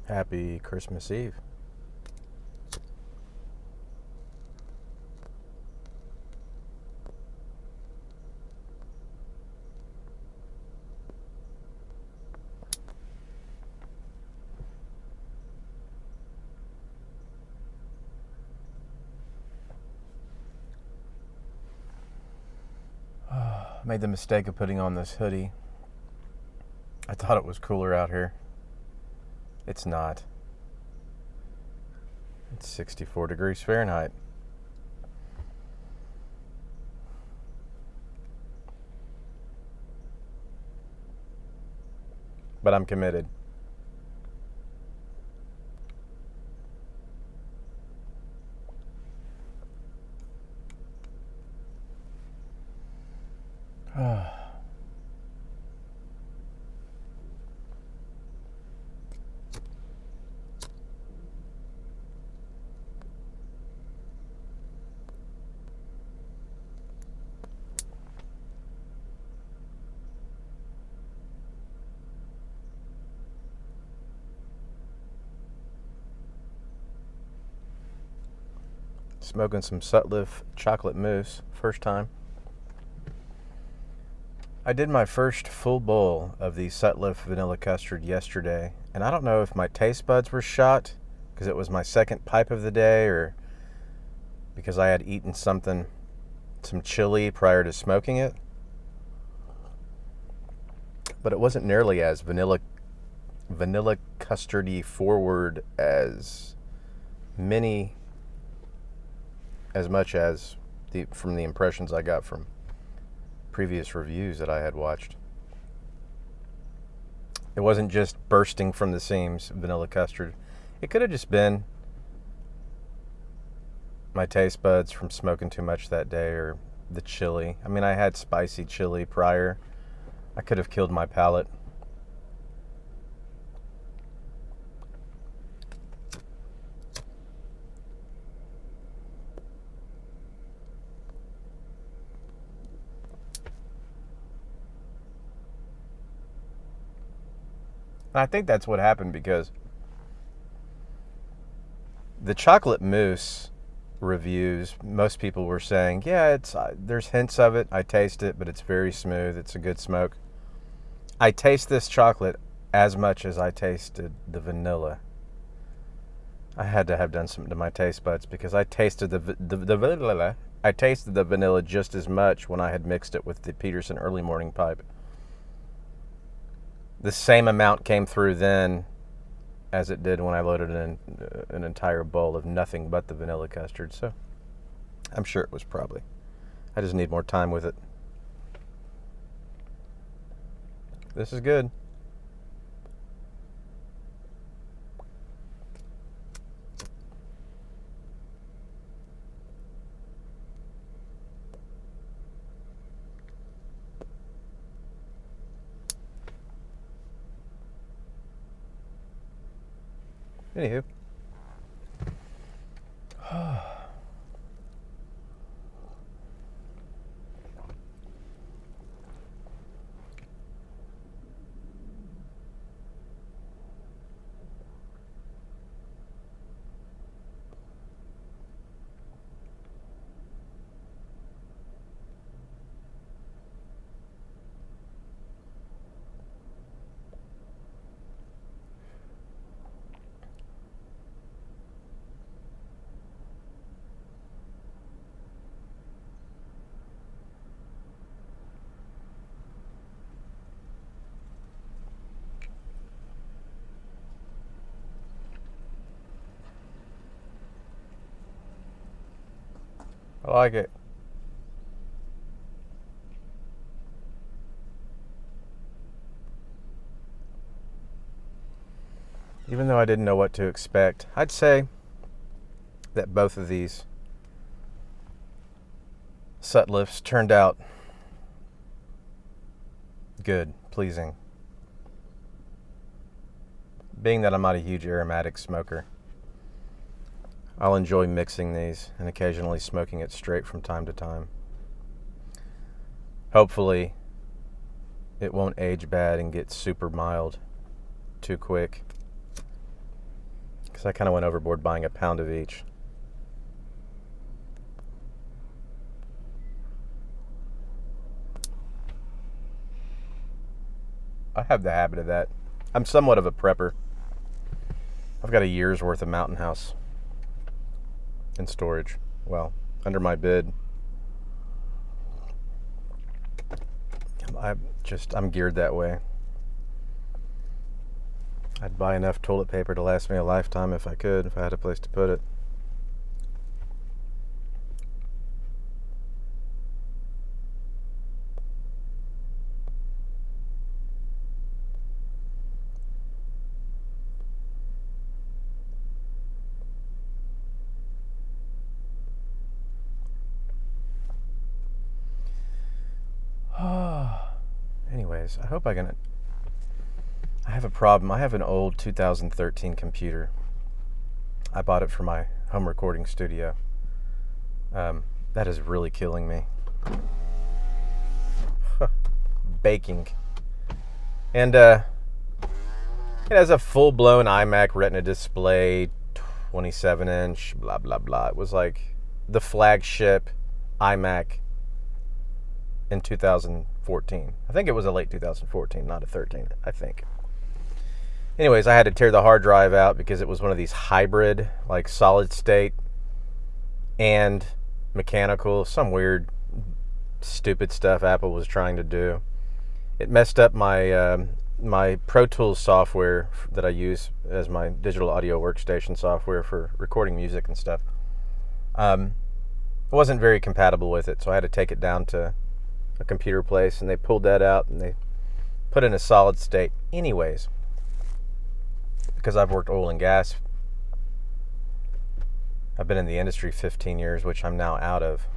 Happy Christmas Eve. Made the mistake of putting on this hoodie. I thought it was cooler out here. It's not. It's 64 degrees Fahrenheit. But I'm committed. Smoking some Sutliff chocolate mousse, first time. I did my first full bowl of the Sutliff vanilla custard yesterday, and I don't know if my taste buds were shot because it was my second pipe of the day or because I had eaten some chili prior to smoking it. But it wasn't nearly as vanilla custardy forward as much as from the impressions I got from previous reviews that I had watched. It wasn't just bursting from the seams vanilla custard. It could have just been my taste buds from smoking too much that day or the chili. I mean, I had spicy chili prior. I could have killed my palate. I think that's what happened because the chocolate mousse reviews, most people were saying, yeah, there's hints of it. I taste it, but it's very smooth. It's a good smoke. I taste this chocolate as much as I tasted the vanilla. I had to have done something to my taste buds because I tasted I tasted the vanilla just as much when I had mixed it with the Peterson early morning pipe. The same amount came through then as it did when I loaded in an entire bowl of nothing but the vanilla custard. So I'm sure it was probably. I just need more time with it. This is good. Anywho. I like it. Even though I didn't know what to expect, I'd say that both of these Sutliffs turned out good, pleasing. Being that I'm not a huge aromatic smoker, I'll enjoy mixing these and occasionally smoking it straight from time to time. Hopefully, it won't age bad and get super mild too quick. because I kind of went overboard buying a pound of each. I have the habit of that. I'm somewhat of a prepper. I've got a year's worth of Mountain House in storage. Well, under my bed. I'm geared that way. I'd buy enough toilet paper to last me a lifetime if I could, if I had a place to put it. Anyways, I hope I have a problem. I have an old 2013 computer. I bought it for my home recording studio. That is really killing me. Baking. And it has a full-blown iMac Retina display, 27-inch, blah, blah, blah. It was like the flagship iMac in 2014. I think it was a late 2014, not a 13, I think. Anyways, I had to tear the hard drive out because it was one of these hybrid, like solid state and mechanical, some weird, stupid stuff Apple was trying to do. It messed up my my Pro Tools software that I use as my digital audio workstation software for recording music and stuff. I wasn't very compatible with it, so I had to take it down to a computer place, and they pulled that out and they put it in a solid state. Anyways, because I've worked oil and gas, I've been in the industry 15 years, which I'm now out of.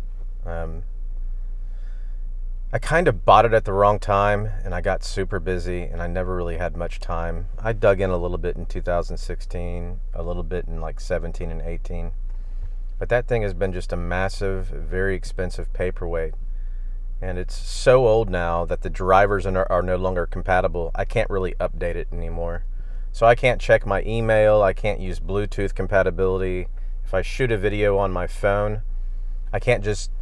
I kind of bought it at the wrong time, and I got super busy, and I never really had much time. I dug in a little bit in 2016, a little bit in like 17 and 18. But that thing has been just a massive, very expensive paperweight. And it's so old now that the drivers are no longer compatible. I can't really update it anymore. So I can't check my email. I can't use Bluetooth compatibility. If I shoot a video on my phone, I can't just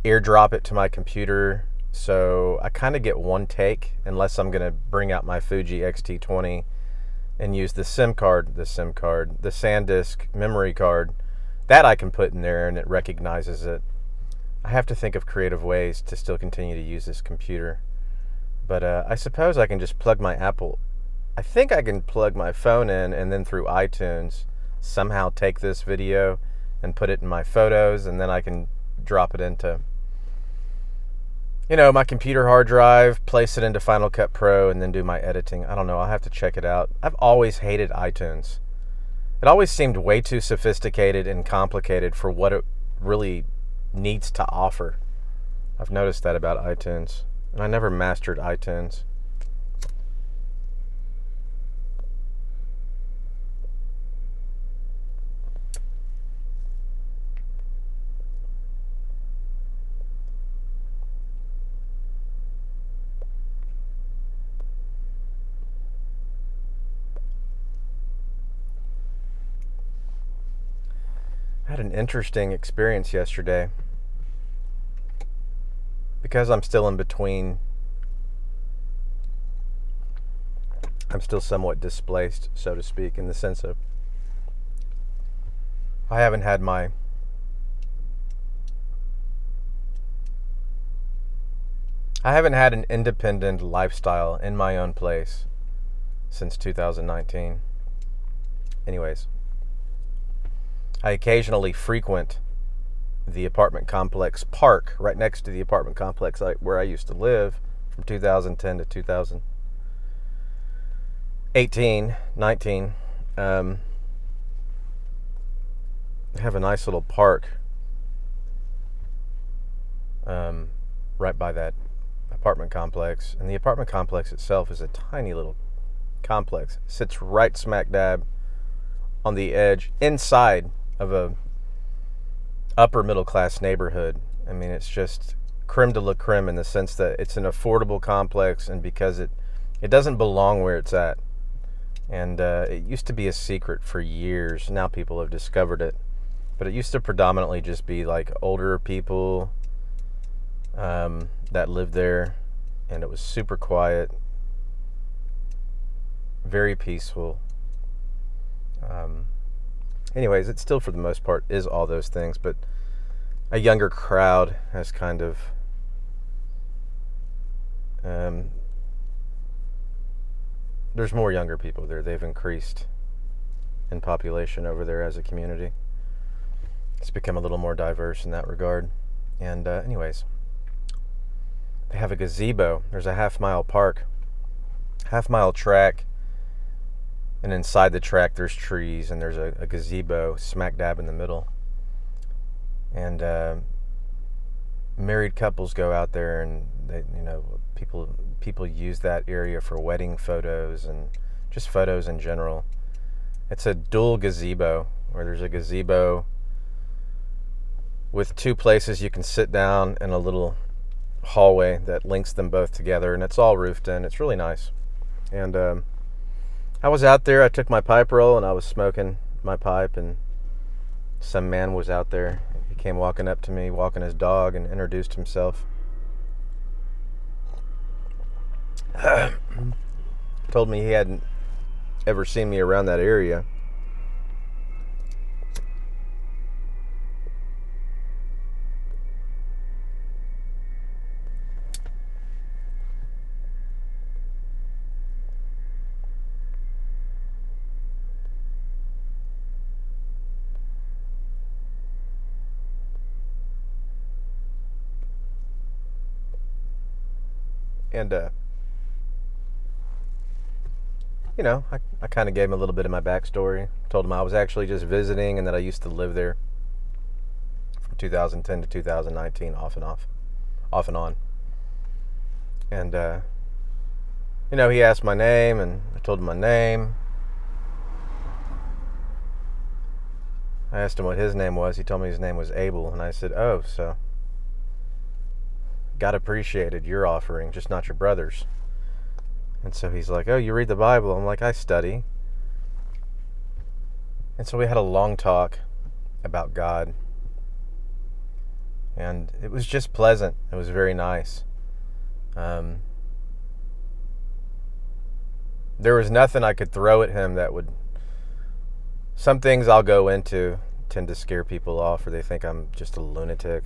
airdrop it to my computer. So I kind of get one take, unless I'm going to bring out my Fuji X-T20 and use the SanDisk memory card. That I can put in there and it recognizes it. I have to think of creative ways to still continue to use this computer. But I suppose I can just plug my Apple. I think I can plug my phone in and then through iTunes somehow take this video and put it in my photos, and then I can drop it into, my computer hard drive, place it into Final Cut Pro, and then do my editing. I don't know. I'll have to check it out. I've always hated iTunes. It always seemed way too sophisticated and complicated for what it really needs to offer. I've noticed that about iTunes, and I never mastered iTunes. I had an interesting experience yesterday. Because I'm still in between, I'm still somewhat displaced, so to speak, in the sense of I haven't had an independent lifestyle in my own place since 2019. Anyways, I occasionally frequent the apartment complex park right next to the apartment complex where I used to live from 2010 to 2018, 19. I have a nice little park right by that apartment complex, and the apartment complex itself is a tiny little complex. It sits right smack dab on the edge inside of a upper middle class neighborhood. I mean, it's just creme de la creme in the sense that it's an affordable complex, and because it doesn't belong where it's at. And it used to be a secret for years. Now people have discovered it. But it used to predominantly just be like older people that lived there. And it was super quiet, very peaceful. Anyways, it still, for the most part, is all those things. But a younger crowd has kind of there's more younger people there. They've increased in population over there as a community. It's become a little more diverse in that regard. And anyways, they have a gazebo. There's a half-mile park, half-mile track, and inside the track there's trees, and there's a gazebo smack dab in the middle. And married couples go out there, and they, people use that area for wedding photos and just photos in general. It's a dual gazebo, where there's a gazebo with two places you can sit down and a little hallway that links them both together, and it's all roofed in. It's really nice. And I was out there. I took my pipe roll and I was smoking my pipe, and some man was out there. He came walking up to me, walking his dog, and introduced himself. Told me he hadn't ever seen me around that area. And I kind of gave him a little bit of my backstory. Told him I was actually just visiting, and that I used to live there from 2010 to 2019, off and on. And he asked my name, and I told him my name. I asked him what his name was. He told me his name was Abel, and I said, "Oh, so God appreciated your offering, just not your brother's." And so he's like, "Oh, you read the Bible?" I'm like, "I study." And so we had a long talk about God. And it was just pleasant. It was very nice. There was nothing I could throw at him that would... Some things I'll go into tend to scare people off, or they think I'm just a lunatic.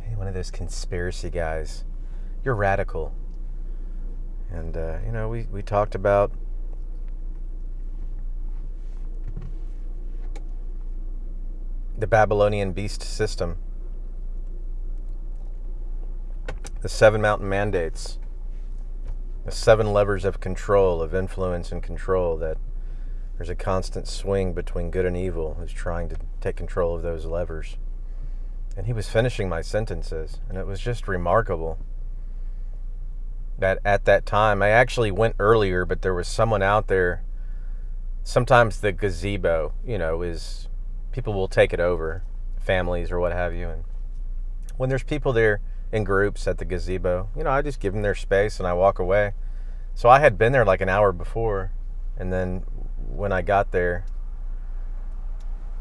Hey, one of those conspiracy guys. You're radical. And, we talked about the Babylonian beast system, the 7 mountain mandates, the 7 levers of control, of influence and control, that there's a constant swing between good and evil who's trying to take control of those levers. And he was finishing my sentences, and it was just remarkable that at that time, I actually went earlier, but there was someone out there. Sometimes the gazebo, is, people will take it over, families or what have you. And when there's people there in groups at the gazebo, I just give them their space and I walk away. So I had been there like an hour before, and then when I got there,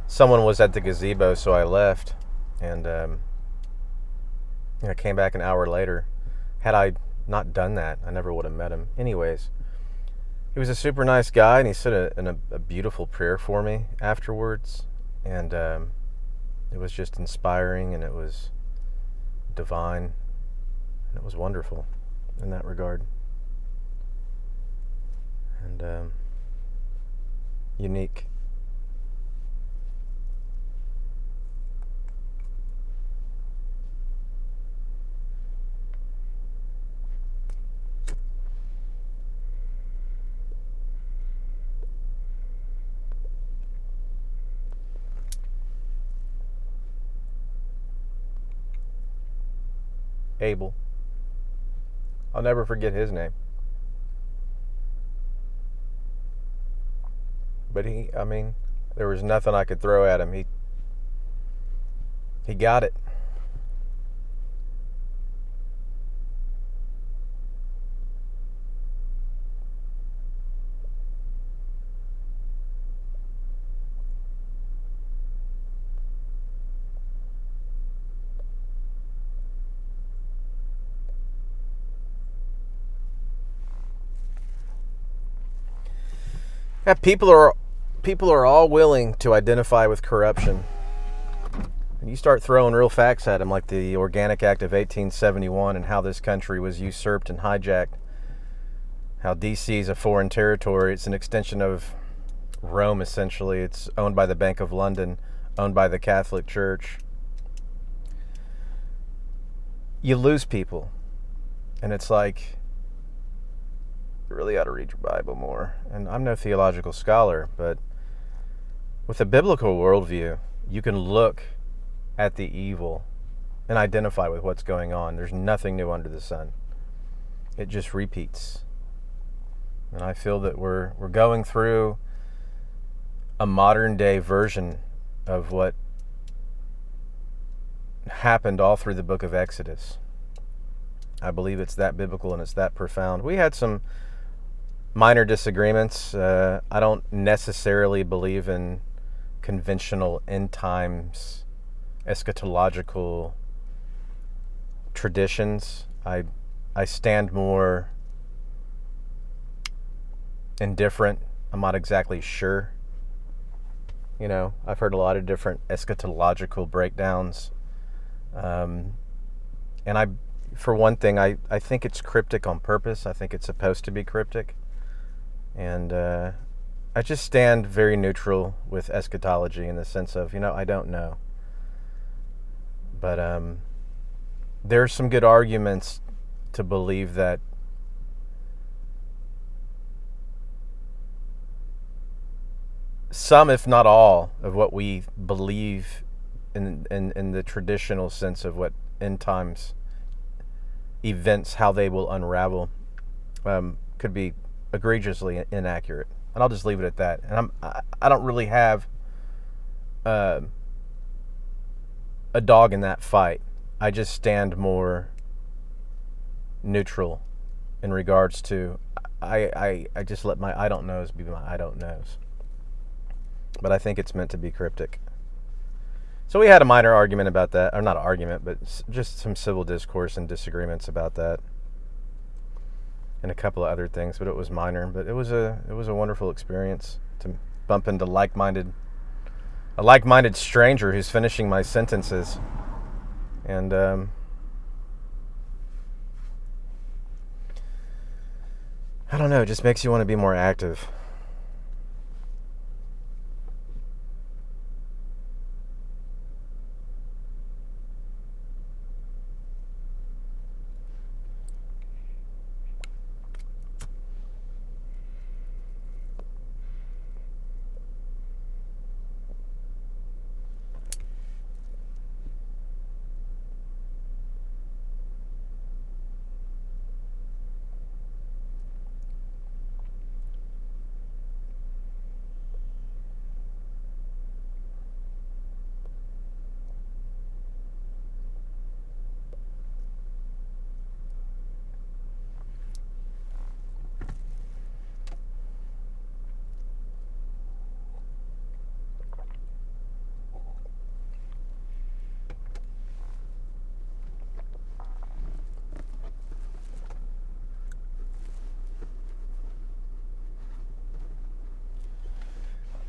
someone was at the gazebo, so I left, and I came back an hour later. Had I not done that, I never would have met him. Anyways, he was a super nice guy, and he said a beautiful prayer for me afterwards, and it was just inspiring, and it was divine, and it was wonderful in that regard, and unique. Abel. I'll never forget his name. But there was nothing I could throw at him. He got it. Yeah, people are all willing to identify with corruption. And you start throwing real facts at them, like the Organic Act of 1871 and how this country was usurped and hijacked. How D.C. is a foreign territory. It's an extension of Rome, essentially. It's owned by the Bank of London, owned by the Catholic Church. You lose people. And it's like, you really ought to read your Bible more. And I'm no theological scholar, but with a biblical worldview, you can look at the evil and identify with what's going on. There's nothing new under the sun. It just repeats. And I feel that we're going through a modern day version of what happened all through the book of Exodus. I believe it's that biblical and it's that profound. We had some minor disagreements. I don't necessarily believe in conventional end times eschatological traditions. I stand more indifferent. I'm not exactly sure. You know, I've heard a lot of different eschatological breakdowns. And for one thing, I think it's cryptic on purpose. I think it's supposed to be cryptic. And I just stand very neutral with eschatology in the sense of, I don't know. But there's some good arguments to believe that some, if not all, of what we believe in the traditional sense of what end times events, how they will unravel, could be egregiously inaccurate. And I'll just leave it at that. And I don't really have a dog in that fight. I just stand more neutral in regards to I just let my I don't knows be my I don't knows. But I think it's meant to be cryptic. So we had a minor argument about that, or not an argument, but just some civil discourse and disagreements about that, and a couple of other things. But it was minor. But it was a wonderful experience to bump into a like-minded stranger who's finishing my sentences, and I don't know. It just makes you want to be more active.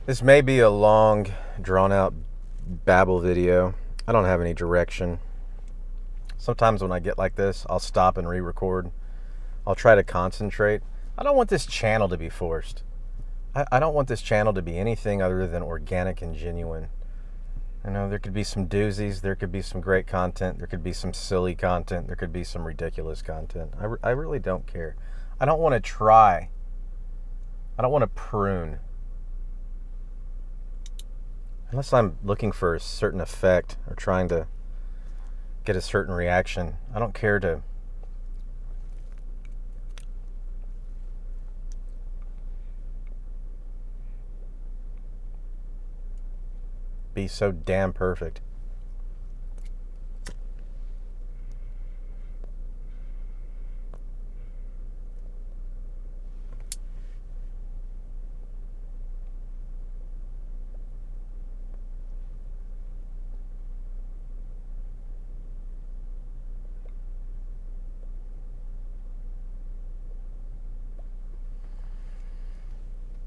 This may be a long, drawn-out Babble video. I don't have any direction. Sometimes when I get like this, I'll stop and re-record. I'll try to concentrate. I don't want this channel to be forced. I don't want this channel to be anything other than organic and genuine. There could be some doozies. There could be some great content. There could be some silly content. There could be some ridiculous content. I really don't care. I don't want to try. I don't want to prune. Unless I'm looking for a certain effect or trying to get a certain reaction, I don't care to be so damn perfect.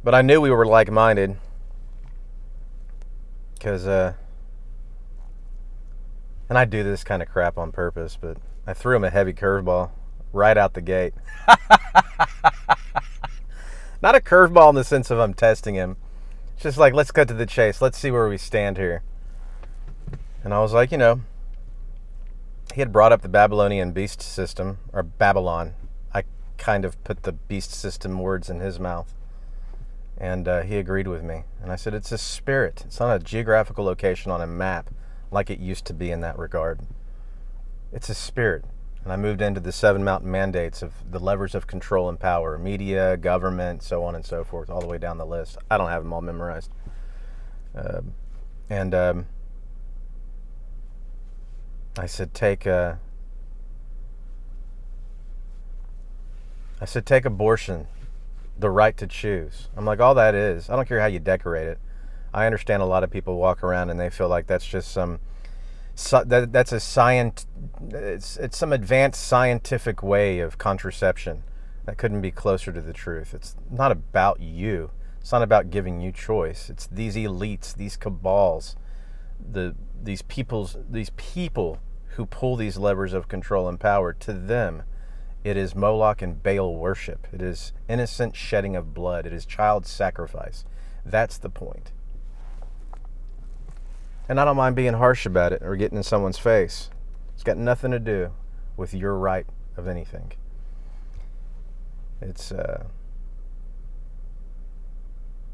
But I knew we were like-minded because, and I do this kind of crap on purpose, but I threw him a heavy curveball right out the gate. Not a curveball in the sense of I'm testing him. It's just like, let's cut to the chase. Let's see where we stand here. And I was like, he had brought up the Babylonian beast system, or Babylon. I kind of put the beast system words in his mouth. And he agreed with me. And I said, it's a spirit. It's not a geographical location on a map like it used to be in that regard. It's a spirit. And I moved into the 7 mountain mandates of the levers of control and power, media, government, so on and so forth, all the way down the list. I don't have them all memorized. I said, take abortion, the right to choose. I'm like, all that is, I don't care how you decorate it. I understand a lot of people walk around and they feel like that's just that's it's some advanced scientific way of contraception that couldn't be closer to the truth. It's not about you. It's not about giving you choice. It's these elites, these cabals, these people who pull these levers of control and power. To them, it is Moloch and Baal worship. It is innocent shedding of blood. It is child sacrifice. That's the point. And I don't mind being harsh about it or getting in someone's face. It's got nothing to do with your right of anything. It's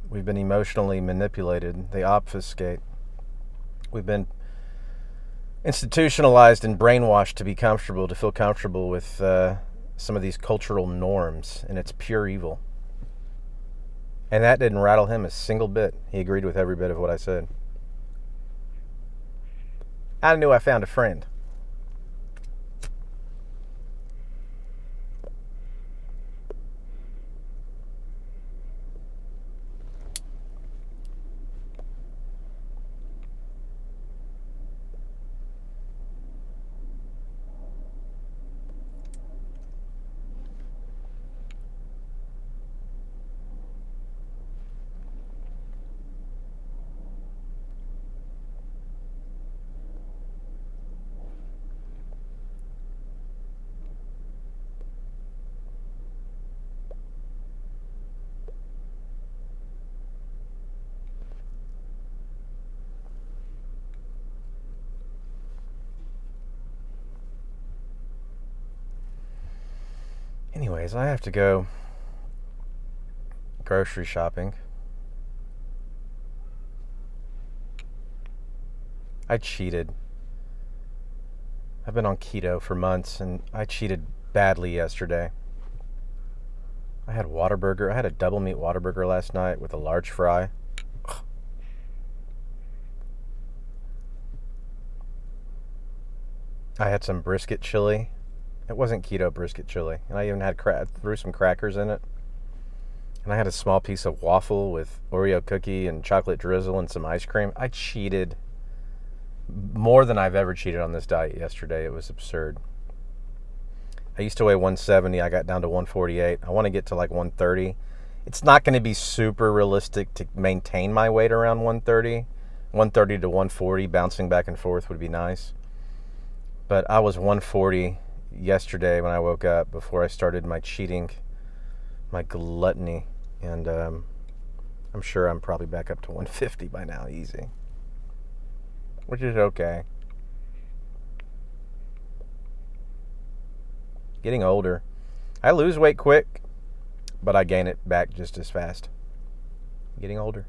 we've been emotionally manipulated. They obfuscate. We've been institutionalized and brainwashed to be comfortable, to feel comfortable with some of these cultural norms, and it's pure evil. And that didn't rattle him a single bit. He agreed with every bit of what I said. I knew I found a friend. Anyways, I have to go grocery shopping. I cheated. I've been on keto for months, and I cheated badly yesterday. I had Whataburger. I had a double meat Whataburger last night with a large fry. I had some brisket chili. It wasn't keto brisket chili. And I even had threw some crackers in it. And I had a small piece of waffle with Oreo cookie and chocolate drizzle and some ice cream. I cheated more than I've ever cheated on this diet yesterday. It was absurd. I used to weigh 170. I got down to 148. I want to get to like 130. It's not going to be super realistic to maintain my weight around 130. 130 to 140, bouncing back and forth would be nice. But I was 140 yesterday when I woke up before I started my cheating, my gluttony, and I'm sure I'm probably back up to 150 by now, easy, which is okay. Getting older. I lose weight quick, but I gain it back just as fast. Getting older.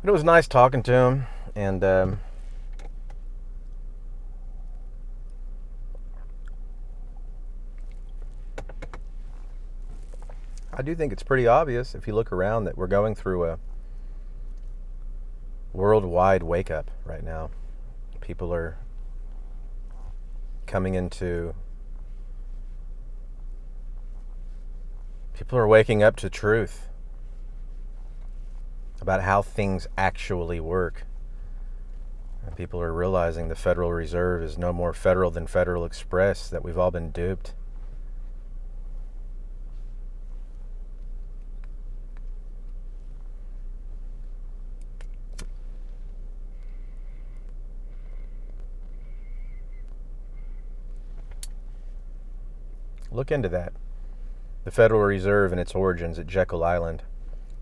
But it was nice talking to him, and I do think it's pretty obvious if you look around that we're going through a worldwide wake-up right now. People are waking up to truth. about how things actually work. And people are realizing the Federal Reserve is no more federal than Federal Express, that we've all been duped. Look into that. The Federal Reserve and its origins at Jekyll Island.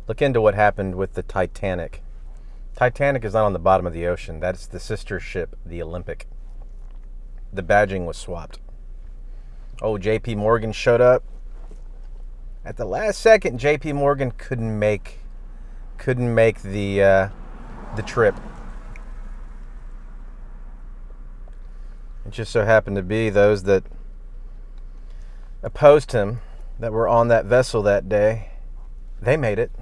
Look into what happened with the Titanic. Titanic is not on the bottom of the ocean. That's the sister ship, the Olympic. The badging was swapped. Oh, J.P. Morgan showed up. At the last second, J.P. Morgan couldn't make the trip. It just so happened to be those that opposed him, that were on that vessel that day, they made it.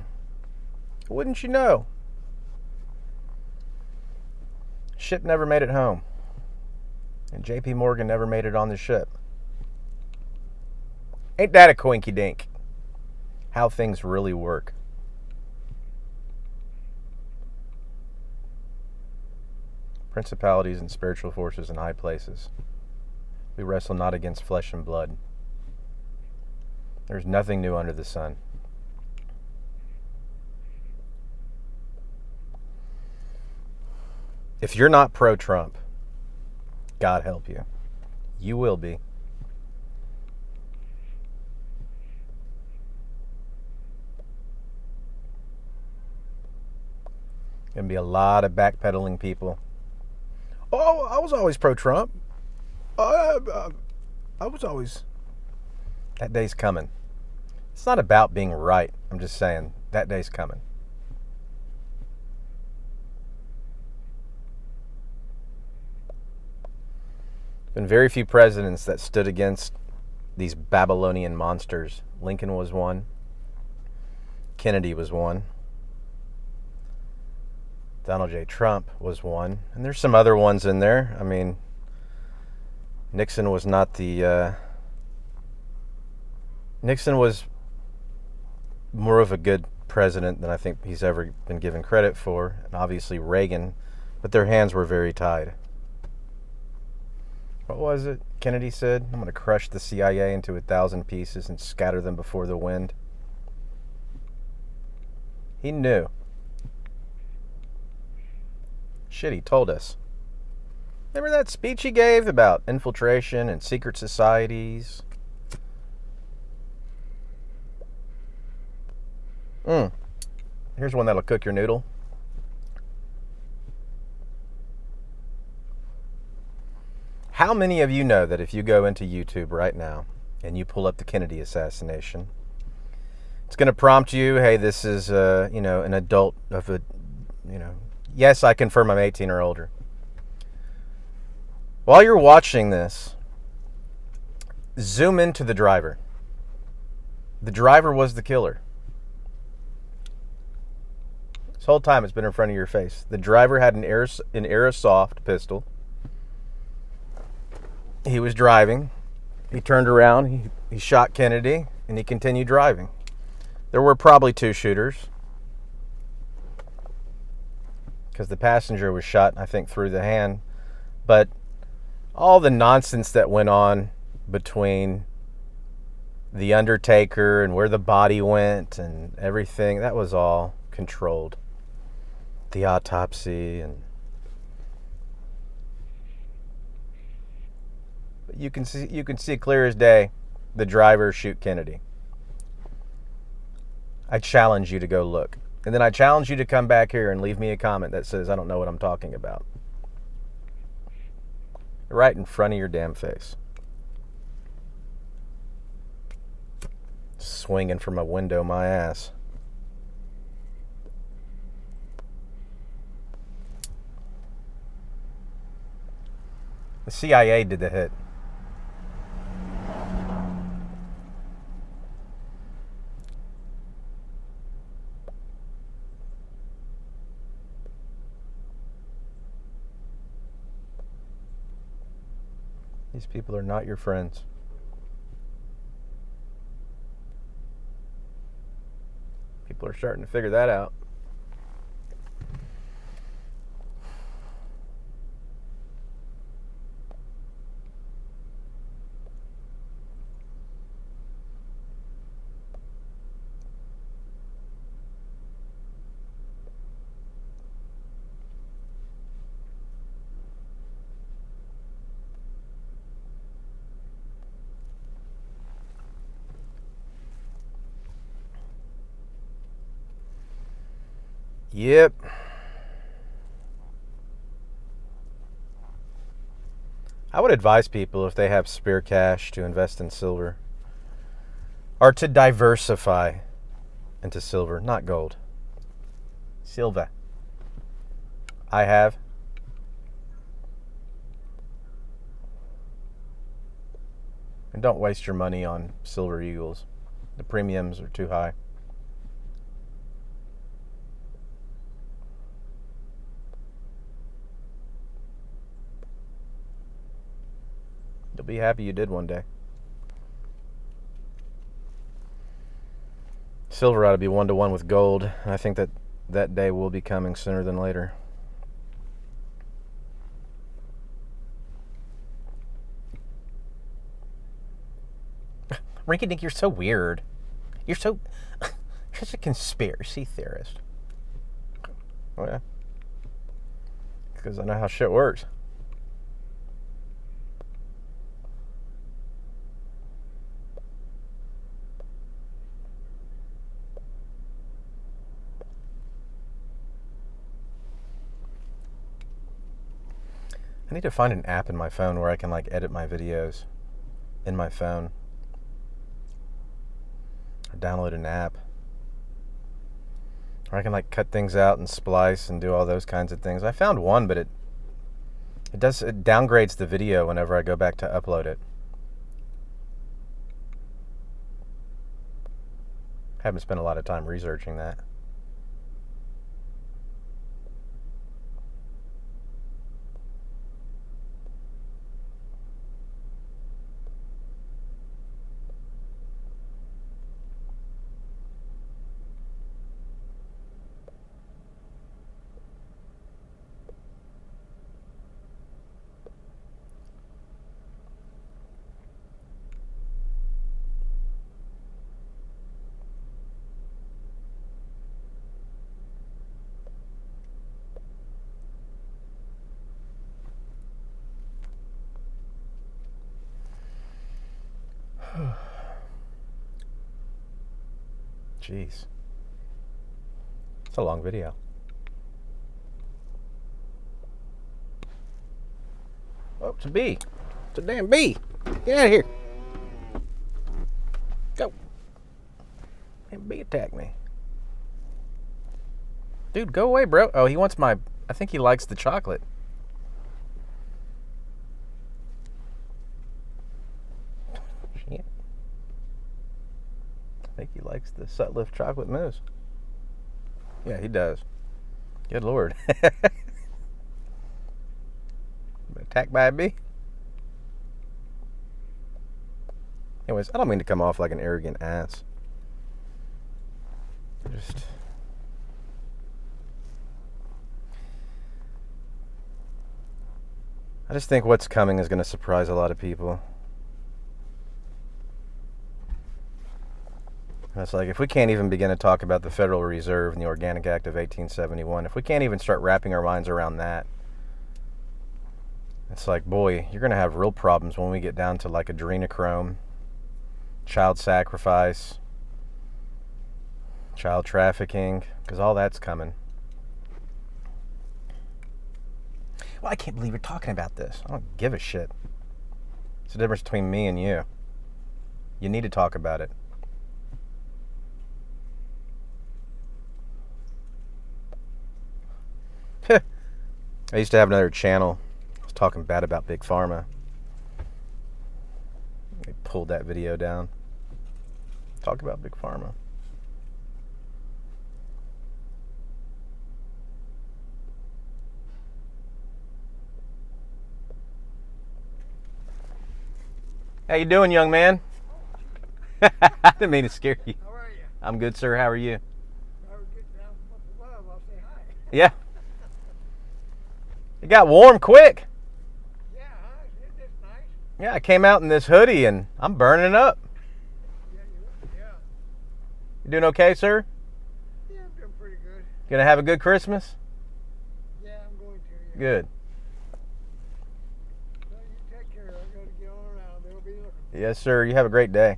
Wouldn't you know? Ship never made it home. And J.P. Morgan never made it on the ship. Ain't that a coinky dink? How things really work. Principalities and spiritual forces in high places. We wrestle not against flesh and blood. There's nothing new under the sun. If you're not pro-Trump, God help you. You will be. Gonna be a lot of backpedaling people. Oh, I was always pro-Trump. I was always... That day's coming. It's not about being right. I'm just saying, that day's coming. Been very few presidents that stood against these Babylonian monsters. Lincoln was one. Kennedy was one. Donald J. Trump was one. And there's some other ones in there. I mean, Nixon was not the... Nixon was more of a good president than I think he's ever been given credit for. And obviously Reagan. But their hands were very tied. What was it Kennedy said? I'm going to crush the CIA into 1,000 pieces and scatter them before the wind. He knew. Shit, he told us. Remember that speech he gave about infiltration and secret societies? Here's one that'll cook your noodle. How many of you know that if you go into YouTube right now and you pull up the Kennedy assassination, it's going to prompt you, hey, this is, an adult of a, yes, I confirm I'm 18 or older. While you're watching this, zoom into the driver. The driver was the killer. This whole time it's been in front of your face. The driver had an airsoft pistol. He was driving. He turned around. He shot Kennedy, and he continued driving. There were probably two shooters, because the passenger was shot, I think, through the hand. But all the nonsense that went on between the undertaker and where the body went and everything, that was all controlled. The autopsy and... You can see clear as day the driver shoot Kennedy. I challenge you to go look. And then I challenge you to come back here and leave me a comment that says, I don't know what I'm talking about. Right in front of your damn face. Swinging from a window, my ass. The CIA did the hit. These people are not your friends. People are starting to figure that out. Yep. I would advise people, if they have spare cash, to invest in silver. Or to diversify into silver, not gold. Silver. I have. And don't waste your money on silver eagles. The premiums are too high. You'll be happy you did one day. Silver ought to be 1-to-1 with gold. And I think that day will be coming sooner than later. Rinky Dink, you're so weird. You're such a conspiracy theorist. Oh, yeah. Because I know how shit works. I need to find an app in my phone where I can like edit my videos in my phone. Or download an app. Or I can like cut things out and splice and do all those kinds of things. I found one, but it downgrades the video whenever I go back to upload it. Haven't spent a lot of time researching that. Jeez. It's a long video. Oh, it's a bee. It's a damn bee. Get out of here. Go. Damn bee attacked me. Dude, go away, bro. Oh, he wants my... I think he likes the chocolate. Shit. I think he likes the Sutliff chocolate mousse. Yeah, he does. Good Lord. Attacked by a bee? Anyways, I don't mean to come off like an arrogant ass. I just think what's coming is going to surprise a lot of people. And it's like, if we can't even begin to talk about the Federal Reserve and the Organic Act of 1871, if we can't even start wrapping our minds around that, it's like, boy, you're going to have real problems when we get down to like adrenochrome, child sacrifice, child trafficking, because all that's coming. Well, I can't believe you're talking about this. I don't give a shit. It's the difference between me and you. You need to talk about it. I used to have another channel. I was talking bad about Big Pharma. They pulled that video down. Talk about Big Pharma. How you doing, young man? I didn't mean to scare you. How are you? I'm good, sir. How are you? I was getting down from up above. I'll say hi. Yeah. It got warm quick. Yeah, huh? Isn't this nice? Yeah, I came out in this hoodie and I'm burning up. Yeah. You doing okay, sir? Yeah, I'm doing pretty good. Gonna have a good Christmas? Yeah, I'm going to. Yeah. Good. So you take care. I got to get on around. They'll be looking. Yes, sir. You have a great day.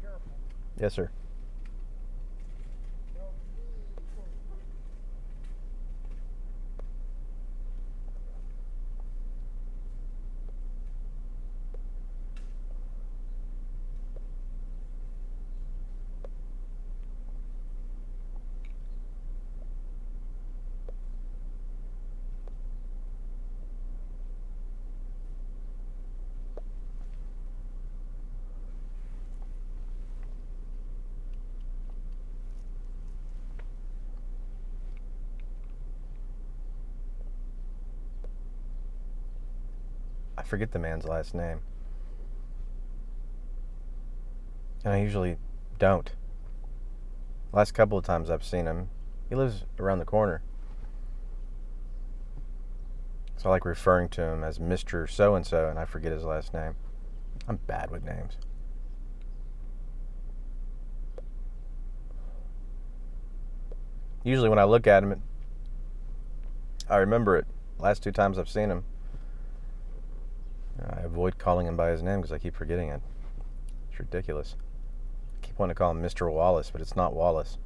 Careful. Yes, sir. forget the man's last name. And I usually don't. Last couple of times I've seen him, he lives around the corner. So I like referring to him as Mr. So-and-so, and I forget his last name. I'm bad with names. Usually when I look at him, I remember it. Last 2 times I've seen him, I avoid calling him by his name because I keep forgetting it. It's ridiculous. I keep wanting to call him Mr. Wallace, but it's not Wallace.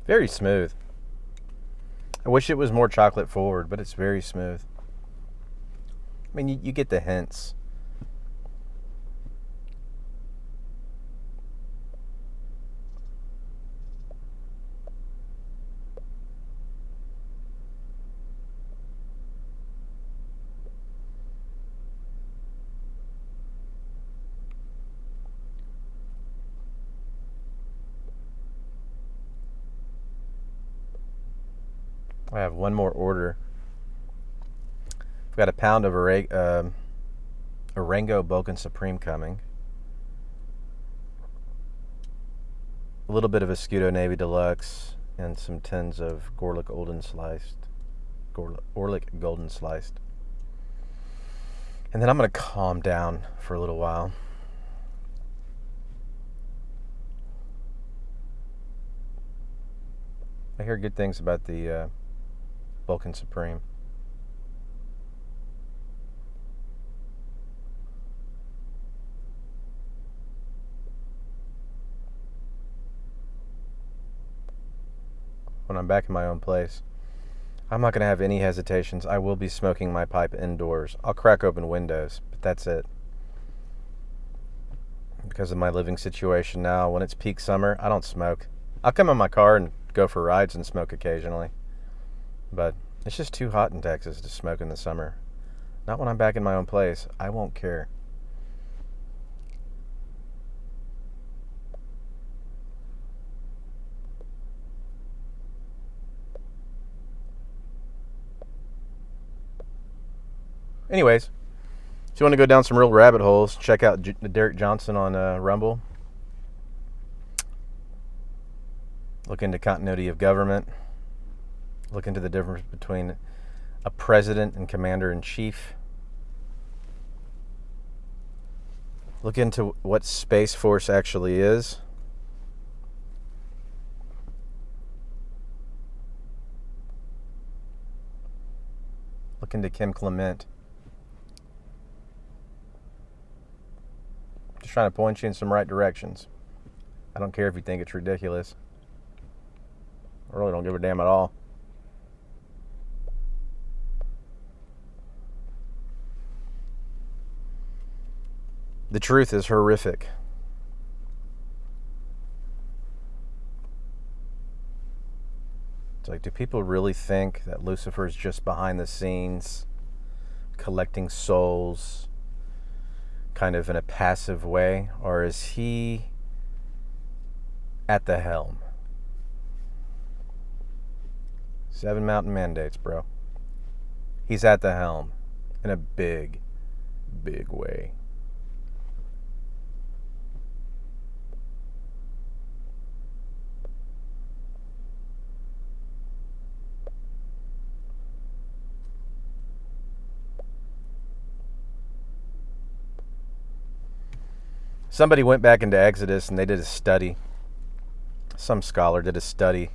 Very smooth. I wish it was more chocolate forward, but it's very smooth. I mean, you get the hints. I have one more order. I've got a pound of Orango Balkan Supreme coming. A little bit of Escudo Navy Deluxe and some tins of Orlik Golden Sliced. And then I'm going to calm down for a little while. I hear good things about the Balkan Supreme. When I'm back in my own place, I'm not going to have any hesitations. I will be smoking my pipe indoors. I'll crack open windows, but that's it. Because of my living situation now, when it's peak summer, I don't smoke. I'll come in my car and go for rides and smoke occasionally. But it's just too hot in Texas to smoke in the summer. Not when I'm back in my own place. I won't care. Anyways, if you want to go down some real rabbit holes, check out Derek Johnson on Rumble. Look into continuity of government. Look into the difference between a president and commander-in-chief. Look into what Space Force actually is. Look into Kim Clement. Just trying to point you in some right directions. I don't care if you think it's ridiculous. I really don't give a damn at all. The truth is horrific. It's like, do people really think that Lucifer's just behind the scenes, collecting souls, kind of in a passive way? Or is he at the helm? 7 Mountain Mandates, bro. He's at the helm in a big, big way. Somebody went back into Exodus and they did a study. Some scholar did a study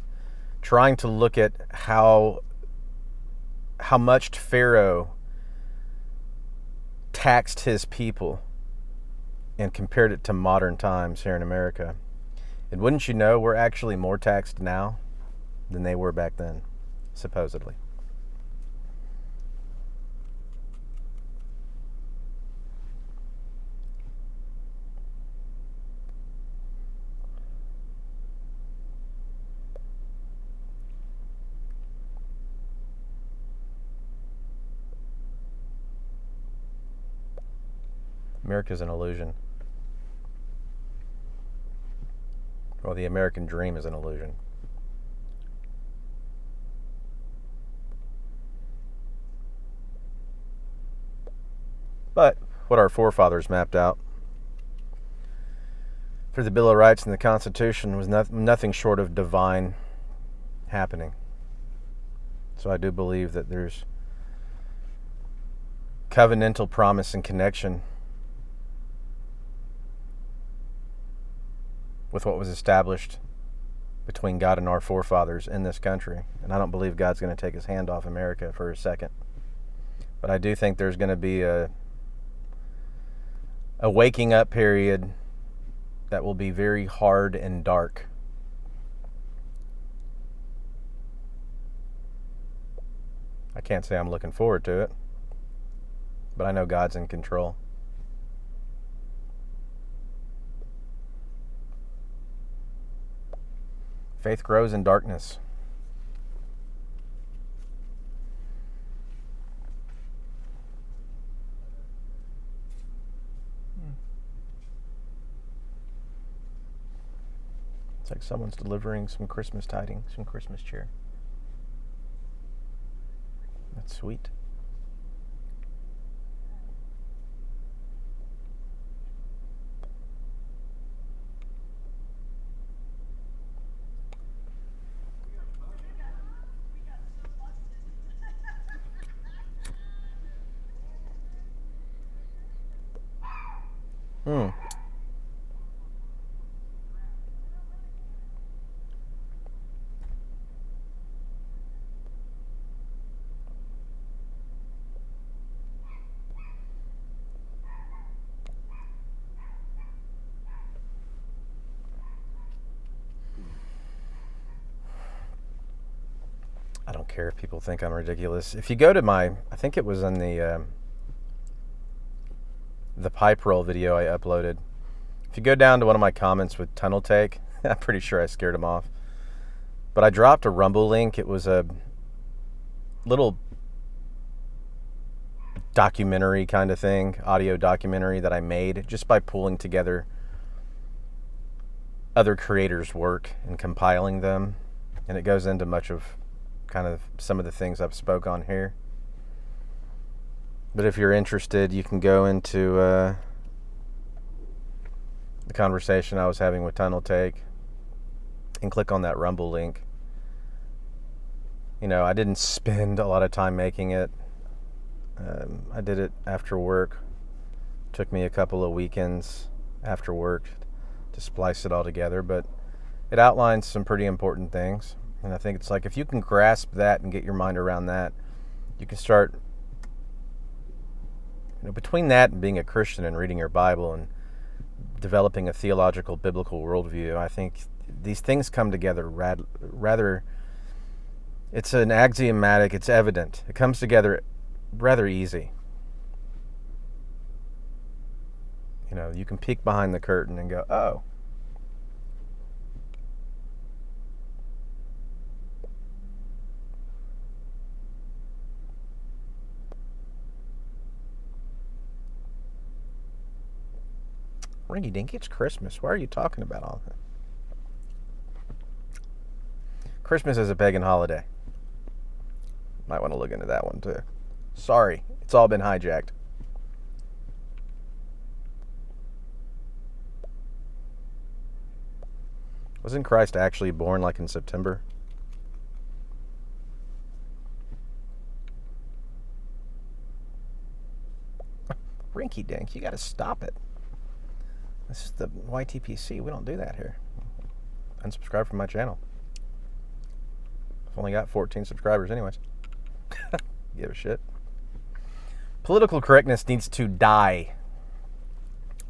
trying to look at how much Pharaoh taxed his people and compared it to modern times here in America. And wouldn't you know, we're actually more taxed now than they were back then, supposedly. America's an illusion. Well, the American dream is an illusion. But what our forefathers mapped out through the Bill of Rights and the Constitution was nothing short of divine happening. So I do believe that there's covenantal promise and connection with what was established between God and our forefathers in this country. And I don't believe God's going to take his hand off America for a second. But I do think there's going to be a waking up period that will be very hard and dark. I can't say I'm looking forward to it, but I know God's in control. Faith grows in darkness. It's like someone's delivering some Christmas tidings, some Christmas cheer. That's sweet. I don't care if people think I'm ridiculous. If you go to I think it was on the pipe roll video I uploaded. If you go down to one of my comments with tunnel take, I'm pretty sure I scared him off. But I dropped a Rumble link. It was a little documentary kind of thing, audio documentary that I made just by pulling together other creators' work and compiling them. And it goes into much of kind of some of the things I've spoke on here. But if you're interested, you can go into the conversation I was having with Tunnel Take and click on that Rumble link. You know, I didn't spend a lot of time making it. I did it after work. Took me a couple of weekends after work to splice it all together, but it outlines some pretty important things. And I think it's like if you can grasp that and get your mind around that, you can start, between that and being a Christian and reading your Bible and developing a theological, biblical worldview, I think these things come together rather, it's an axiomatic, it's evident. It comes together rather easy. You can peek behind the curtain and go, oh. Rinky Dink, it's Christmas. Why are you talking about all that? Christmas is a pagan holiday. Might want to look into that one too. Sorry, it's all been hijacked. Wasn't Christ actually born like in September? Rinky Dink, you gotta stop it. This is the YTPC. We don't do that here. Unsubscribe from my channel. I've only got 14 subscribers anyways. Give a shit. Political correctness needs to die,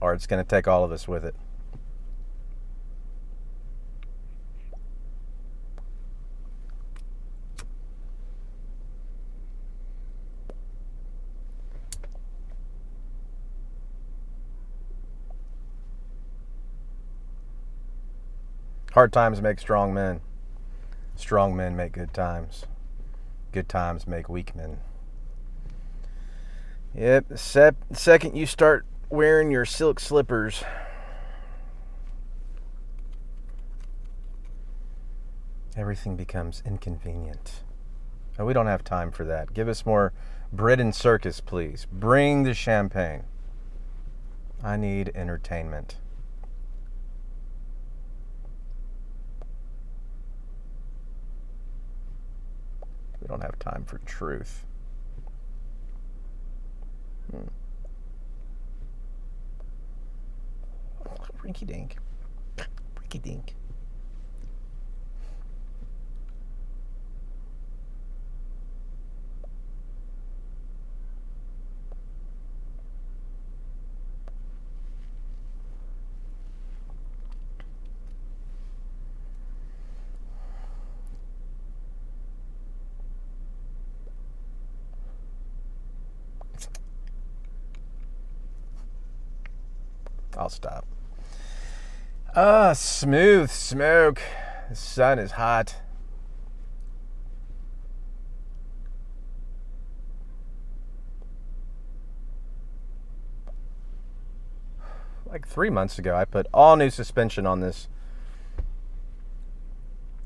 or it's going to take all of us with it. Hard times make strong men. Strong men make good times. Good times make weak men. Yep, the second you start wearing your silk slippers. Everything becomes inconvenient. Oh, we don't have time for that. Give us more Britain Circus, please. Bring the champagne. I need entertainment. We don't have time for truth. Rinky Dink. Rinky Dink. I'll stop. Smooth smoke. The sun is hot. Like 3 months ago, I put all new suspension on this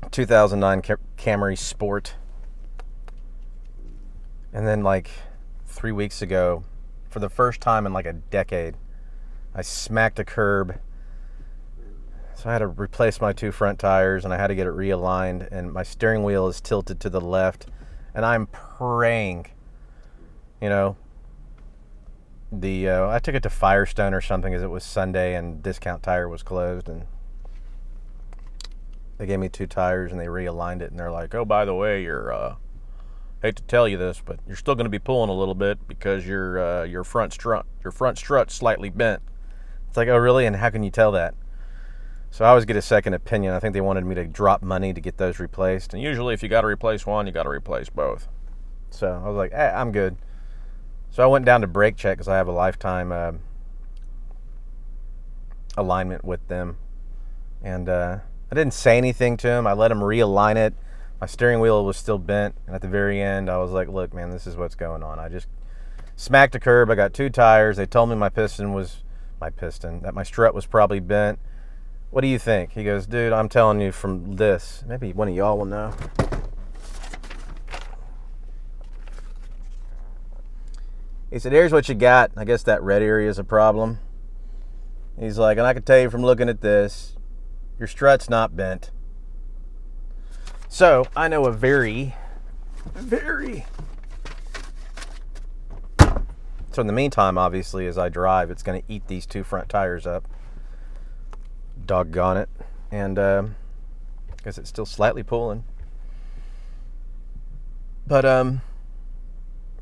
2009 Camry Sport. And then like 3 weeks ago, for the first time in like a decade, I smacked a curb. So I had to replace my 2 front tires, and I had to get it realigned, and my steering wheel is tilted to the left, and I'm praying, you know, I took it to Firestone or something as it was Sunday and Discount Tire was closed, and they gave me 2 tires and they realigned it, and they're like, oh, by the way, hate to tell you this, but you're still going to be pulling a little bit because your front strut's slightly bent. It's like, oh, really? And how can you tell that? So I always get a second opinion. I think they wanted me to drop money to get those replaced. And usually if you got to replace one, you got to replace both. So I was like, I'm good. So I went down to Brake Check because I have a lifetime alignment with them. And I didn't say anything to him. I let him realign it. My steering wheel was still bent. And at the very end, I was like, look, man, this is what's going on. I just smacked a curb. I got 2 tires. They told me that my strut was probably bent. What do you think? He goes, dude, I'm telling you from this. Maybe one of y'all will know. He said, here's what you got. I guess that red area is a problem. He's like, and I can tell you from looking at this, your strut's not bent. So I know a very So in the meantime, obviously, as I drive, it's going to eat these 2 front tires up. Doggone it. And I guess it's still slightly pulling. But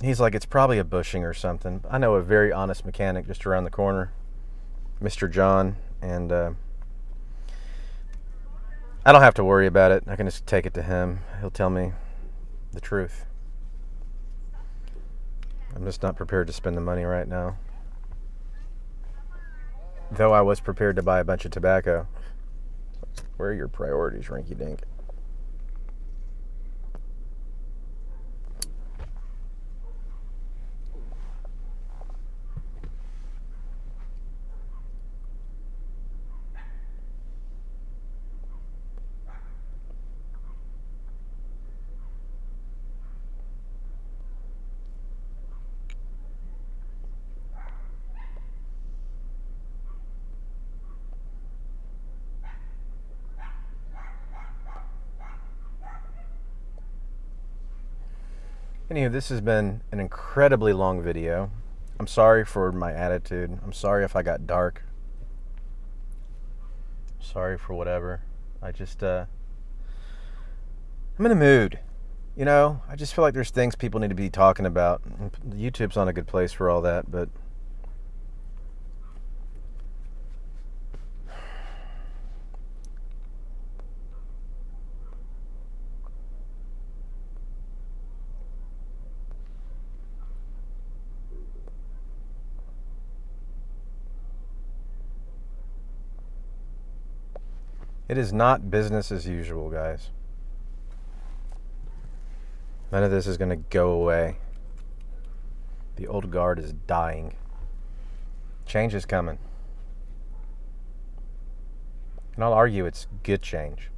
he's like, it's probably a bushing or something. I know a very honest mechanic just around the corner, Mr. John, and I don't have to worry about it. I can just take it to him. He'll tell me the truth. I'm just not prepared to spend the money right now. Though I was prepared to buy a bunch of tobacco. Where are your priorities, Rinky Dink? Anywho, this has been an incredibly long video. I'm sorry for my attitude. I'm sorry if I got dark. Sorry for whatever. I just, I'm in a mood. You know, I just feel like there's things people need to be talking about. YouTube's not a good place for all that, but it is not business as usual, guys. None of this is going to go away. The old guard is dying. Change is coming. And I'll argue it's good change.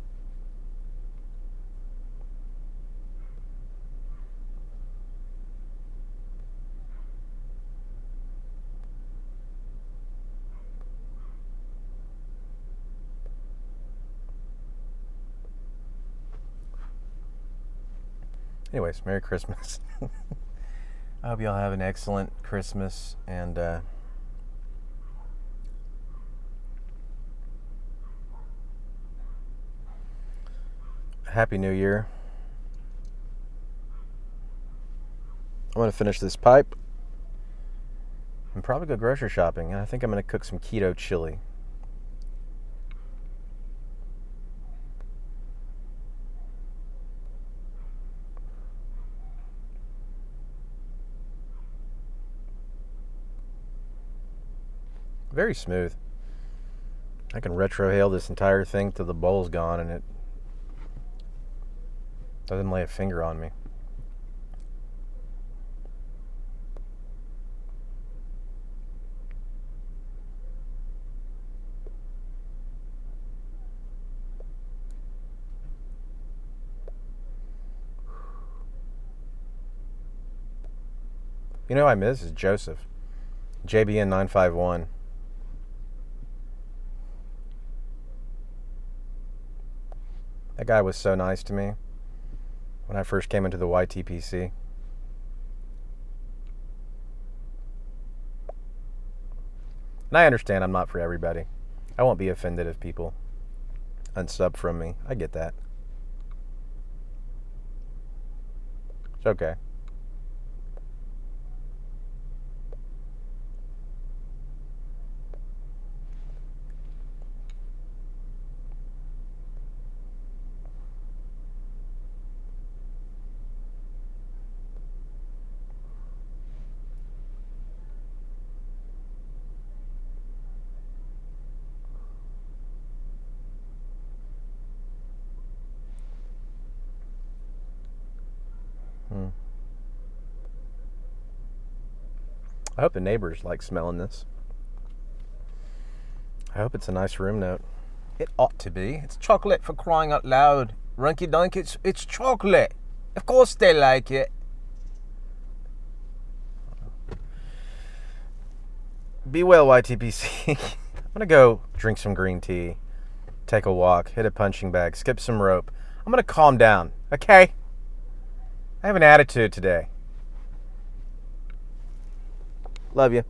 Anyways, Merry Christmas. I hope y'all have an excellent Christmas, and Happy New Year. I'm going to finish this pipe and probably go grocery shopping, and I think I'm going to cook some keto chili. Very smooth. I can retrohale this entire thing till the bowl's gone and it doesn't lay a finger on me. You know who I miss is Joseph. JBN951. That guy was so nice to me when I first came into the YTPC. And I understand I'm not for everybody. I won't be offended if people unsub from me. I get that. It's okay. I hope the neighbors like smelling this. I hope it's a nice room note. It ought to be. It's chocolate, for crying out loud. Rinky Dink, it's chocolate. Of course they like it. Be well, YTPC. I'm going to go drink some green tea, take a walk, hit a punching bag, skip some rope. I'm going to calm down, okay? I have an attitude today. Love you.